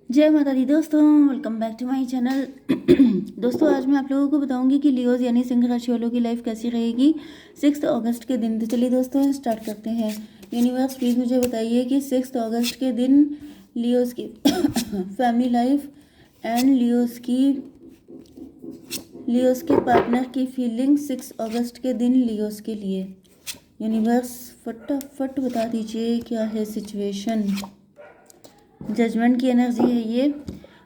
जय माता दी दोस्तों, welcome back to my channel. दोस्तों, आज मैं आप लोगों को बताऊंगी कि लियोज यानी सिंह राशि वालों की लाइफ कैसी रहेगी 6 अगस्त के दिन। तो चलिए दोस्तों स्टार्ट करते हैं। यूनिवर्स प्लीज़ मुझे बताइए कि 6 अगस्त के दिन लियोज की फैमिली लाइफ एंड लियोज के पार्टनर की फीलिंग 6 अगस्त के दिन लियोज के लिए। यूनिवर्स फटाफट बता दीजिए क्या है सिचुएशन। जजमेंट की एनर्जी है ये।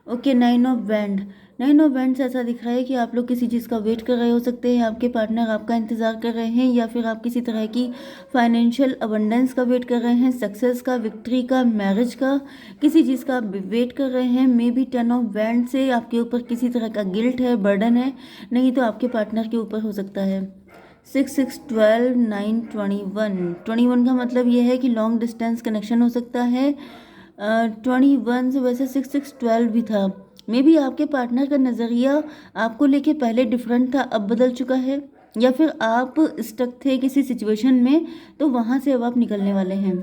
ओके, 9 ऑफ वैंड से ऐसा दिख रहा है कि आप लोग किसी चीज़ का वेट कर रहे हो सकते हैं, आपके पार्टनर आपका इंतज़ार कर रहे हैं, या फिर आप किसी तरह की फाइनेंशियल अबंडेंस का वेट कर रहे हैं, सक्सेस का, विक्ट्री का, मैरिज का, किसी चीज़ का वेट कर रहे हैं। मे बी 10 ऑफ वैंड से आपके ऊपर किसी तरह का गिल्ट है, बर्डन है, नहीं तो आपके पार्टनर के ऊपर हो सकता है। 6, 6, 12, 9, 21 का मतलब ये है कि लॉन्ग डिस्टेंस कनेक्शन हो सकता है। 21 से वैसे 6, 6, 12 भी था। मे बी आपके पार्टनर का नज़रिया आपको लेके पहले डिफरेंट था, अब बदल चुका है, या फिर आप स्टक थे किसी सिचुएशन में, तो वहाँ से अब आप निकलने वाले हैं।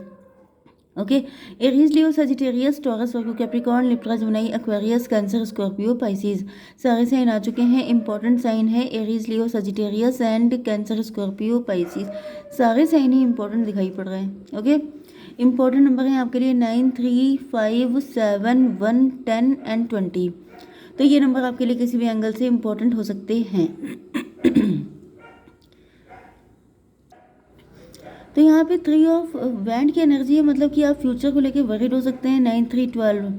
Okay, Aries, Leo, Sagittarius, Taurus, Virgo, Capricorn, Libra, Gemini, Aquarius, Cancer, Scorpio, Pisces, सारे साइन आ चुके हैं। इंपॉर्टेंट साइन है Aries, Leo, Sagittarius and Cancer, Scorpio, Pisces, सारे साइन ही इंपॉर्टेंट दिखाई पड़ रहे हैं। ओके, इंपॉर्टेंट नंबर हैं आपके लिए 9, 3, 5, 7, 1, 10 एंड 20। तो ये नंबर आपके लिए किसी भी एंगल से इंपॉर्टेंट हो सकते हैं। तो यहाँ पे 3 ऑफ वैंड की एनर्जी है, मतलब कि आप फ्यूचर को लेके वरीड हो सकते हैं। 9, 3, 12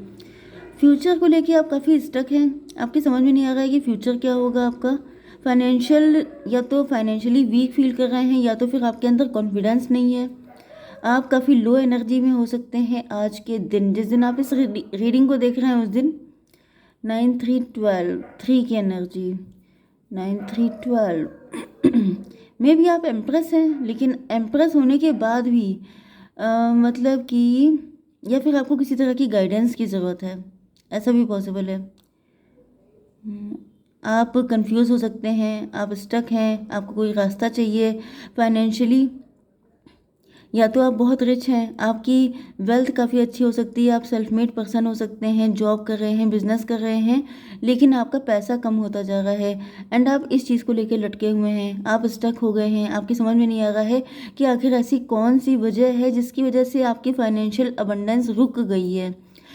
फ्यूचर को लेके आप काफ़ी स्टक हैं, आपकी समझ में नहीं आ रहा है कि फ्यूचर क्या होगा आपका। फाइनेंशियल, या तो फाइनेंशियली वीक फील कर रहे हैं, या तो फिर आपके अंदर कॉन्फिडेंस नहीं है। आप काफ़ी लो एनर्जी में हो सकते हैं आज के दिन, जिस दिन आप इस रीडिंग को देख रहे हैं उस दिन। 9, 3, 12 3 की एनर्जी, 9, 3, 12 मे भी आप एम्प्रेस हैं, लेकिन एम्प्रेस होने के बाद भी मतलब कि, या फिर आपको किसी तरह की गाइडेंस की ज़रूरत है, ऐसा भी पॉसिबल है। आप कंफ्यूज हो सकते हैं, आप स्टक हैं, आपको कोई रास्ता चाहिए फाइनेंशियली, या तो आप बहुत रिच हैं, आपकी वेल्थ काफ़ी अच्छी हो सकती है, आप सेल्फ मेड पर्सन हो सकते हैं, जॉब कर रहे हैं, बिजनेस कर रहे हैं, लेकिन आपका पैसा कम होता जा रहा है एंड आप इस चीज़ को लेकर लटके हुए हैं, आप स्टक हो गए हैं। आपकी समझ में नहीं आ रहा है कि आखिर ऐसी कौन सी वजह है जिसकी वजह से आपकी फाइनेंशियल अबंडेंस रुक गई है।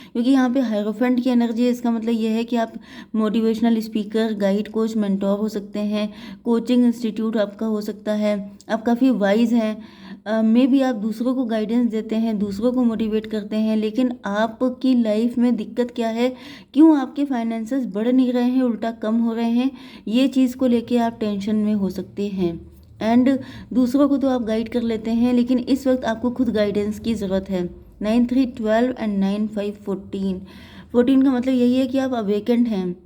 क्योंकि यहाँ पे हायरोफेंट की एनर्जी है, इसका मतलब ये है कि आप motivational speaker, guide, coach, mentor हो सकते हैं, कोचिंग इंस्टीट्यूट आपका हो सकता है, आप काफ़ी वाइज हैं, मे भी आप दूसरों को गाइडेंस देते हैं, दूसरों को मोटिवेट करते हैं, लेकिन आपकी लाइफ में दिक्कत क्या है, क्यों आपके फाइनेंसेस बढ़ नहीं रहे हैं, उल्टा कम हो रहे हैं, ये चीज़ को लेके आप टेंशन में हो सकते हैं। एंड दूसरों को तो आप गाइड कर लेते हैं, लेकिन इस वक्त आपको खुद गाइडेंस की ज़रूरत है। 9, 3, 12 एंड 9, 5, 14 का मतलब यही है कि आप अवेकेंड हैं।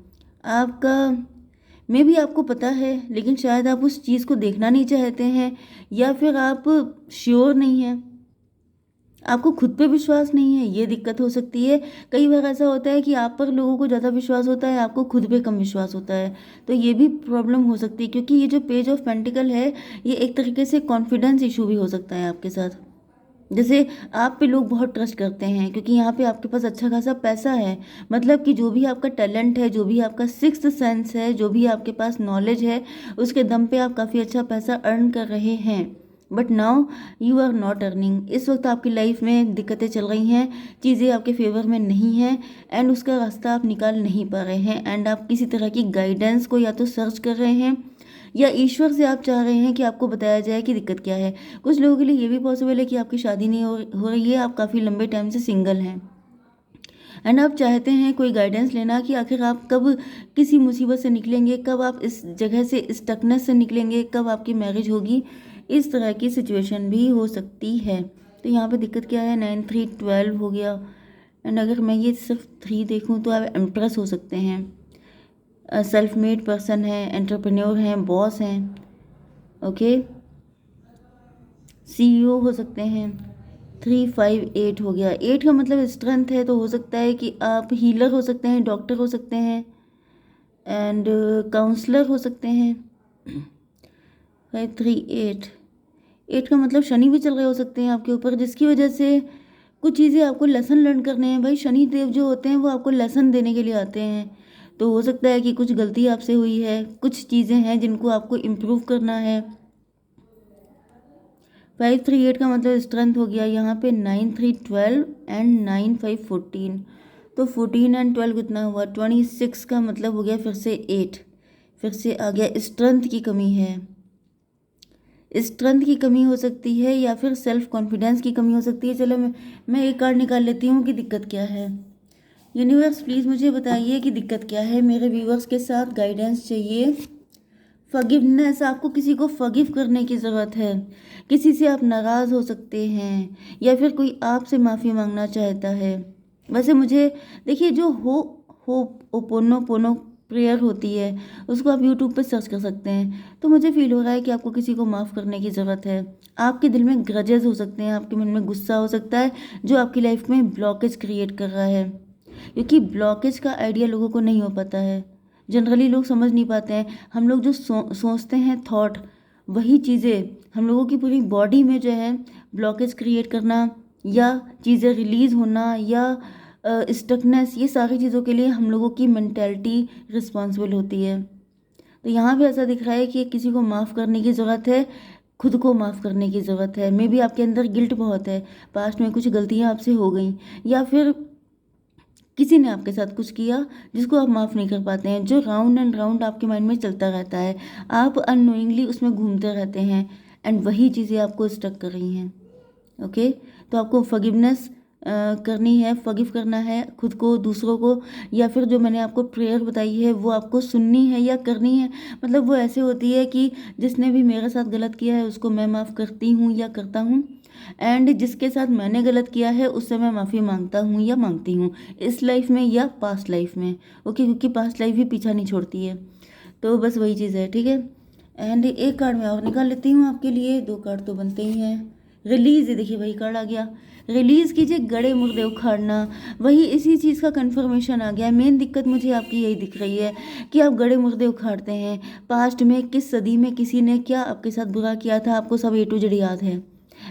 आपका मे भी आपको पता है, लेकिन शायद आप उस चीज़ को देखना नहीं चाहते हैं, या फिर आप श्योर नहीं हैं, आपको खुद पे विश्वास नहीं है, ये दिक्कत हो सकती है। कई बार ऐसा होता है कि आप पर लोगों को ज़्यादा विश्वास होता है, आपको खुद पे कम विश्वास होता है, तो ये भी प्रॉब्लम हो सकती है। क्योंकि ये जो पेज ऑफ पेंटिकल है, ये एक तरीके से कॉन्फिडेंस इशू भी हो सकता है आपके साथ। जैसे आप पे लोग बहुत ट्रस्ट करते हैं, क्योंकि यहाँ पे आपके पास अच्छा खासा पैसा है, मतलब कि जो भी आपका टैलेंट है, जो भी आपका सिक्स्थ सेंस है, जो भी आपके पास नॉलेज है, उसके दम पे आप काफ़ी अच्छा पैसा अर्न कर रहे हैं। But now you are not earning. इस वक्त आपकी लाइफ में दिक्कतें चल रही हैं, चीज़ें आपके फेवर में नहीं हैं, एंड उसका रास्ता आप निकाल नहीं पा रहे हैं, एंड आप किसी तरह की गाइडेंस को या तो सर्च कर रहे हैं, या ईश्वर से आप चाह रहे हैं कि आपको बताया जाए कि दिक्कत क्या है। कुछ लोगों के लिए ये भी पॉसिबल है कि आपकी शादी नहीं हो रही है, आप काफ़ी लंबे टाइम से सिंगल हैं, एंड आप चाहते हैं कोई गाइडेंस लेना कि आखिर आप कब किसी मुसीबत से निकलेंगे, कब आप इस जगह से, इस स्टकनेस से निकलेंगे, कब आपकी मैरिज होगी। इस तरह की सिचुएशन भी हो सकती है। तो यहाँ पे दिक्कत क्या है, 9, 3, 12 हो गया, एंड अगर मैं ये सिर्फ 3 देखूँ तो आप इम्प्रेस हो सकते हैं, सेल्फ मेड पर्सन है, एंटरप्रेन्योर हैं, बॉस हैं। ओके, सीईओ हो सकते हैं। 3, 5, 8 हो गया। 8 का मतलब स्ट्रेंथ है, तो हो सकता है कि आप हीलर हो सकते हैं, डॉक्टर हो सकते हैं, एंड काउंसलर हो सकते हैं। 5, 3, 8 का मतलब शनि भी चल रहे हो सकते हैं आपके ऊपर, जिसकी वजह से कुछ चीज़ें आपको लेसन लर्न करने हैं। भाई शनि देव जो होते हैं वो आपको लेसन देने के लिए आते हैं। तो हो सकता है कि कुछ गलती आपसे हुई है, कुछ चीज़ें हैं जिनको आपको इम्प्रूव करना है। 538 का मतलब स्ट्रेंथ हो गया। यहाँ पे 9 3 12 एंड 9 5 14, तो 14 एंड 12 कितना हुआ 26 का मतलब हो गया फिर से 8, फिर से आ गया। स्ट्रेंथ की कमी है, स्ट्रेंथ की कमी हो सकती है या फिर सेल्फ कॉन्फिडेंस की कमी हो सकती है। चलो मैं एक कार्ड निकाल लेती हूँ कि दिक्कत क्या है। यूनिवर्स प्लीज़ मुझे बताइए कि दिक्कत क्या है। मेरे व्यूवर्स के साथ गाइडेंस चाहिए। फॉरगिवनेस, आपको किसी को फॉरगिव करने की ज़रूरत है। किसी से आप नाराज़ हो सकते हैं या फिर कोई आपसे माफ़ी मांगना चाहता है। वैसे मुझे देखिए, जो हो ओपोनो पोनो प्रेयर होती है उसको आप यूट्यूब पे सर्च कर सकते हैं। तो मुझे फील हो रहा है कि आपको किसी को माफ़ करने की ज़रूरत है। आपके दिल में ग्रजेस हो सकते हैं, आपके मन में गुस्सा हो सकता है जो आपकी लाइफ में ब्लॉकेज क्रिएट कर रहा है, क्योंकि ब्लॉकेज का आइडिया लोगों को नहीं हो पाता है। जनरली लोग समझ नहीं पाते हैं। हम लोग जो सोचते हैं थॉट, वही चीज़ें हम लोगों की पूरी बॉडी में जो है ब्लॉकेज क्रिएट करना या चीज़ें रिलीज़ होना या स्टकनेस, ये सारी चीज़ों के लिए हम लोगों की मेंटेलिटी रिस्पॉन्सिबल होती है। तो यहाँ भी ऐसा दिख रहा है कि किसी को माफ़ करने की ज़रूरत है, खुद को माफ़ करने की ज़रूरत है। मे बी आपके अंदर गिल्ट बहुत है, पास्ट में कुछ गलतियाँ आपसे हो गई या फिर किसी ने आपके साथ कुछ किया जिसको आप माफ़ नहीं कर पाते हैं, जो राउंड एंड राउंड आपके माइंड में चलता रहता है। आप अननोइंगली उसमें घूमते रहते हैं एंड वही चीज़ें आपको स्टक कर रही हैं। ओके, तो आपको फॉरगिवनेस करनी है, फॉरगिव करना है खुद को, दूसरों को, या फिर जो मैंने आपको प्रेयर बताई है वो आपको सुननी है या करनी है। मतलब वो ऐसे होती है कि जिसने भी मेरे साथ गलत किया है उसको मैं माफ़ करती हूँ या करता हूँ, एंड जिसके साथ मैंने गलत किया है उससे मैं माफ़ी मांगता हूँ या मांगती हूँ, इस लाइफ में या पास्ट लाइफ में। ओके, क्योंकि पास्ट लाइफ भी पीछा नहीं छोड़ती है। तो बस वही चीज़ है, ठीक है। एंड एक कार्ड मैं और निकाल लेती हूँ आपके लिए, 2 कार्ड तो बनते ही हैं। रिलीज़, देखिए वही कार्ड आ गया। रिलीज़ कीजिए, गड़े मुर्दे उखाड़ना, वही इसी चीज़ का कंफर्मेशन आ गया। मेन दिक्कत मुझे आपकी यही दिख रही है कि आप गड़े मुर्दे उखाड़ते हैं। पास्ट में किस सदी में किसी ने क्या आपके साथ बुरा किया था, आपको सब ए टू जेड याद है,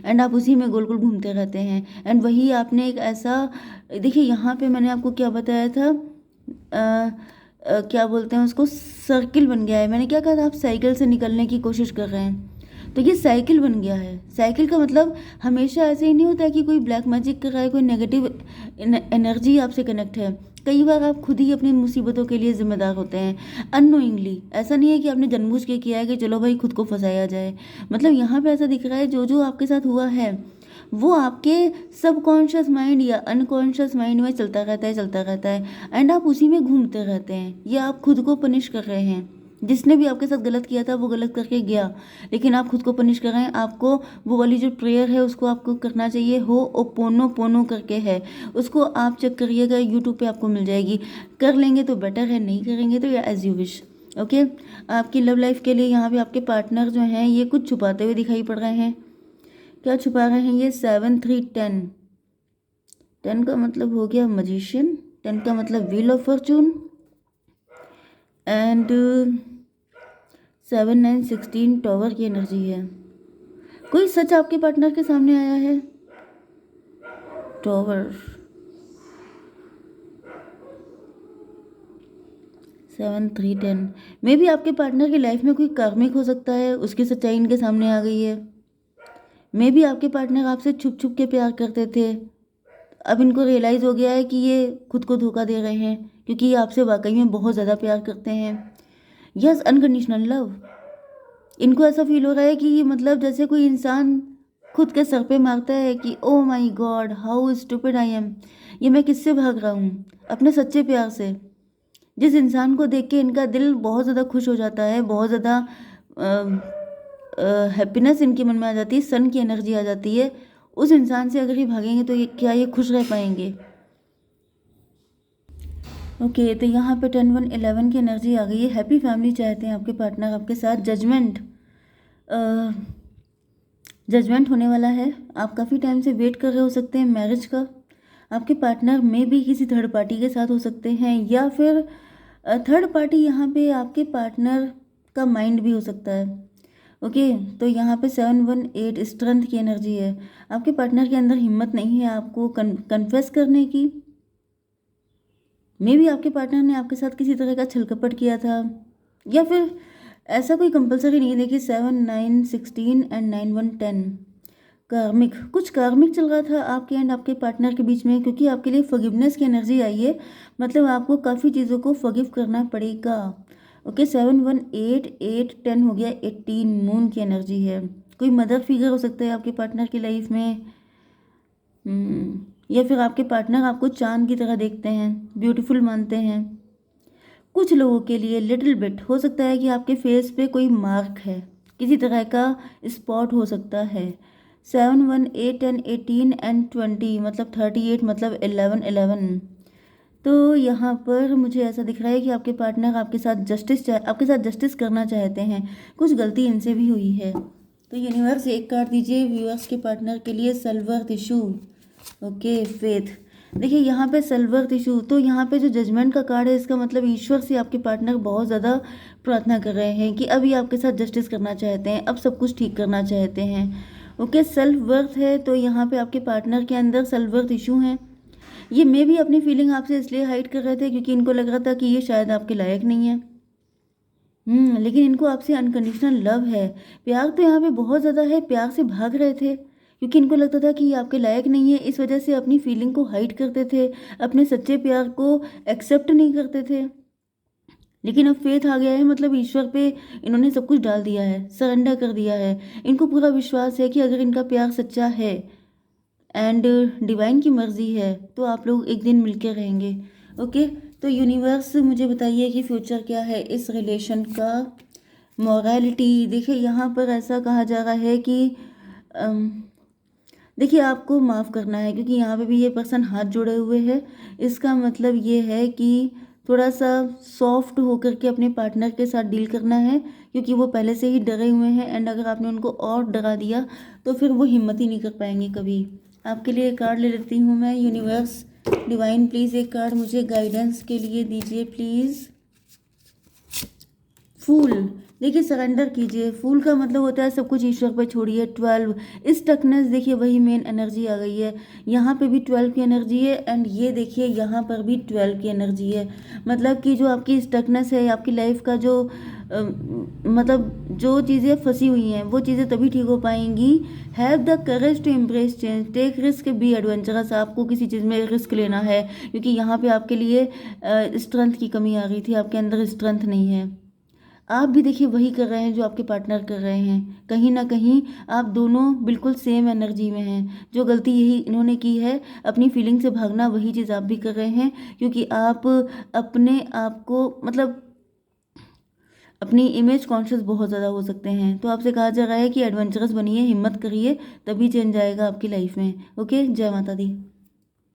एंड आप उसी में गोल गोल घूमते रहते हैं। एंड वही आपने एक ऐसा, देखिए यहाँ पे मैंने आपको क्या बताया था, क्या बोलते हैं उसको, सर्किल बन गया है। मैंने क्या कहा था, आप साइकिल से निकलने की कोशिश कर रहे हैं, तो ये साइकिल बन गया है। साइकिल का मतलब हमेशा ऐसे ही नहीं होता है कि कोई ब्लैक मैजिक कर रहा है, कोई नेगेटिव एनर्जी आपसे कनेक्ट है। कई बार आप खुद ही अपनी मुसीबतों के लिए जिम्मेदार होते हैं अननोइंगली। ऐसा नहीं है कि आपने जानबूझ के किया है कि चलो भाई खुद को फंसाया जाए। मतलब यहाँ पे ऐसा दिख रहा है जो जो आपके साथ हुआ है वो आपके सबकॉन्शियस माइंड या अनकॉन्शियस माइंड में चलता रहता है, चलता रहता है, एंड आप उसी में घूमते रहते हैं। या आप खुद को पनिश कर रहे हैं। जिसने भी आपके साथ गलत किया था वो गलत करके गया, लेकिन आप खुद को पनिश कर रहे हैं। आपको वो वाली जो प्रेयर है उसको आपको करना चाहिए, हो ओ पोनो पोनो करके है, उसको आप चेक करिएगा, यूट्यूब पे आपको मिल जाएगी। कर लेंगे तो बेटर है, नहीं करेंगे तो या एज यू विश। ओके, आपकी लव लाइफ के लिए यहाँ पे आपके पार्टनर जो हैं ये कुछ छुपाते हुए दिखाई पड़ रहे हैं। क्या छुपा रहे हैं ये? 7 3 10, 10 का मतलब हो गया मजिशियन, 10 का मतलब wheel of Fortune, and 7 9 16 tower की एनर्जी है। कोई सच आपके पार्टनर के सामने आया है। टॉवर, 7 3 10, मे भी आपके पार्टनर की लाइफ में कोई कार्मिक हो सकता है, उसकी सच्चाई इनके सामने आ गई है। मे भी आपके पार्टनर आपसे छुप छुप के प्यार करते थे, अब इनको रियलाइज़ हो गया है कि ये खुद को धोखा दे रहे हैं, क्योंकि ये आपसे वाकई में बहुत ज़्यादा प्यार करते हैं। Yes, unconditional love. इनको ऐसा फील हो रहा है कि मतलब जैसे कोई इंसान खुद के सर पे मारता है कि oh my god how stupid I am, ये मैं किससे भाग रहा हूँ, अपने सच्चे प्यार से। जिस इंसान को देख के इनका दिल बहुत ज़्यादा खुश हो जाता है, बहुत ज़्यादा हैप्पीनेस इनके मन में आ जाती है, सन की एनर्जी आ जाती है, उस इंसान से अगर ये भागेंगे तो क्या ये खुश रह पाएंगे? ओके, तो यहाँ पे 10 1 11 की एनर्जी आ गई है। हैप्पी फैमिली चाहते हैं आपके पार्टनर आपके साथ। जजमेंट, जजमेंट होने वाला है। आप काफ़ी टाइम से वेट कर रहे हो सकते हैं मैरिज का। आपके पार्टनर में भी किसी थर्ड पार्टी के साथ हो सकते हैं, या फिर थर्ड पार्टी यहाँ पे आपके पार्टनर का माइंड भी हो सकता है। ओके, तो यहाँ पे 718 स्ट्रेंथ की एनर्जी है। आपके पार्टनर के अंदर हिम्मत नहीं है आपको कन्फेस करने की। मे बी आपके पार्टनर ने आपके साथ किसी तरह का छलकपट किया था, या फिर ऐसा कोई कंपलसरी नहीं है। देखिए 7 9 16 एंड 9 1 10 कार्मिक, कुछ कार्मिक चल रहा था आपके एंड आपके पार्टनर के बीच में, क्योंकि आपके लिए फॉरगिवनेस की एनर्जी आई है। मतलब आपको काफ़ी चीज़ों को फॉरगिव करना पड़ेगा। ओके, 7 1 8 8 10 हो गया, 18 मून की एनर्जी है। कोई मदर फिगर हो सकता है आपके पार्टनर की लाइफ में। या फिर आपके पार्टनर आपको चांद की तरह देखते हैं, ब्यूटीफुल मानते हैं। कुछ लोगों के लिए लिटिल बिट हो सकता है कि आपके फेस पे कोई मार्क है, किसी तरह का स्पॉट हो सकता है। 7 1 8 10 18 एंड 20 मतलब 38 मतलब 11 11। तो यहाँ पर मुझे ऐसा दिख रहा है कि आपके पार्टनर आपके साथ जस्टिस करना चाहते हैं। कुछ गलती इनसे भी हुई है। तो यूनिवर्स एक कार्ड दीजिए व्यूअर्स के पार्टनर के लिए, सेल्फ इशू। Okay, faith. देखिए यहाँ पे सेल्फ इशू, तो यहाँ पे जो जजमेंट का कार्ड है, इसका मतलब ईश्वर से आपके पार्टनर बहुत ज़्यादा प्रार्थना कर रहे हैं कि अभी आपके साथ जस्टिस करना चाहते हैं, अब सब कुछ ठीक करना चाहते हैं। ओके, सेल्फ वर्थ है, तो यहाँ पे आपके पार्टनर के अंदर सेल्फ वर्थ इशू है। ये मे भी अपनी फीलिंग आपसे इसलिए हाइड कर रहे थे क्योंकि इनको लग रहा था कि ये शायद आपके लायक नहीं है। लेकिन इनको आपसे अनकंडीशनल लव है। प्यार तो यहाँ पे बहुत ज़्यादा है, प्यार से भाग रहे थे क्योंकि इनको लगता था कि ये आपके लायक नहीं है। इस वजह से अपनी फीलिंग को हाइड करते थे, अपने सच्चे प्यार को एक्सेप्ट नहीं करते थे। लेकिन अब फेथ आ गया है, मतलब ईश्वर पे इन्होंने सब कुछ डाल दिया है, सरेंडर कर दिया है। इनको पूरा विश्वास है कि अगर इनका प्यार सच्चा है एंड डिवाइन की मर्जी है तो आप लोग एक दिन मिलके रहेंगे। ओके, तो यूनिवर्स मुझे बताइए कि फ्यूचर क्या है इस रिलेशन का। मॉरलिटी, देखिए यहाँ पर ऐसा कहा जा रहा है कि अम, देखिए आपको माफ़ करना है, क्योंकि यहाँ पे भी ये पर्सन हाथ जोड़े हुए है। इसका मतलब ये है कि थोड़ा सा सॉफ्ट होकर के अपने पार्टनर के साथ डील करना है, क्योंकि वो पहले से ही डरे हुए हैं एंड अगर आपने उनको और डरा दिया तो फिर वो हिम्मत ही नहीं कर पाएंगे कभी। आपके लिए एक कार्ड ले लेती हूँ मैं। यूनिवर्स डिवाइन प्लीज़ एक कार्ड मुझे गाइडेंस के लिए दीजिए प्लीज़। फूल, देखिए सरेंडर कीजिए। फूल का मतलब होता है सब कुछ ईश्वर पर छोड़िए। 12 इस टकनेस, देखिए वही मेन एनर्जी आ गई है। यहाँ पे भी 12 की एनर्जी है एंड ये देखिए यहाँ पर भी 12 की एनर्जी है। मतलब कि जो आपकी स्टकनेस है, आपकी लाइफ का जो मतलब जो चीज़ें फंसी हुई हैं वो चीज़ें तभी ठीक हो पाएंगी। Have the courage to embrace change, take risk, be adventurous. आपको किसी चीज़ में रिस्क लेना है, क्योंकि यहाँ पे आपके लिए स्ट्रेंथ की कमी आ गई थी, आपके अंदर स्ट्रेंथ नहीं है। आप भी देखिए वही कर रहे हैं जो आपके पार्टनर कर रहे हैं। कहीं ना कहीं आप दोनों बिल्कुल सेम एनर्जी में हैं। जो गलती यही इन्होंने की है, अपनी फीलिंग से भागना, वही चीज़ आप भी कर रहे हैं, क्योंकि आप अपने आप को मतलब अपनी इमेज कॉन्शियस बहुत ज़्यादा हो सकते हैं। तो आपसे कहा जा रहा है कि एडवेंचरस बनिए, हिम्मत करिए, तभी चेंज आएगा आपकी लाइफ में। ओके, जय माता दी।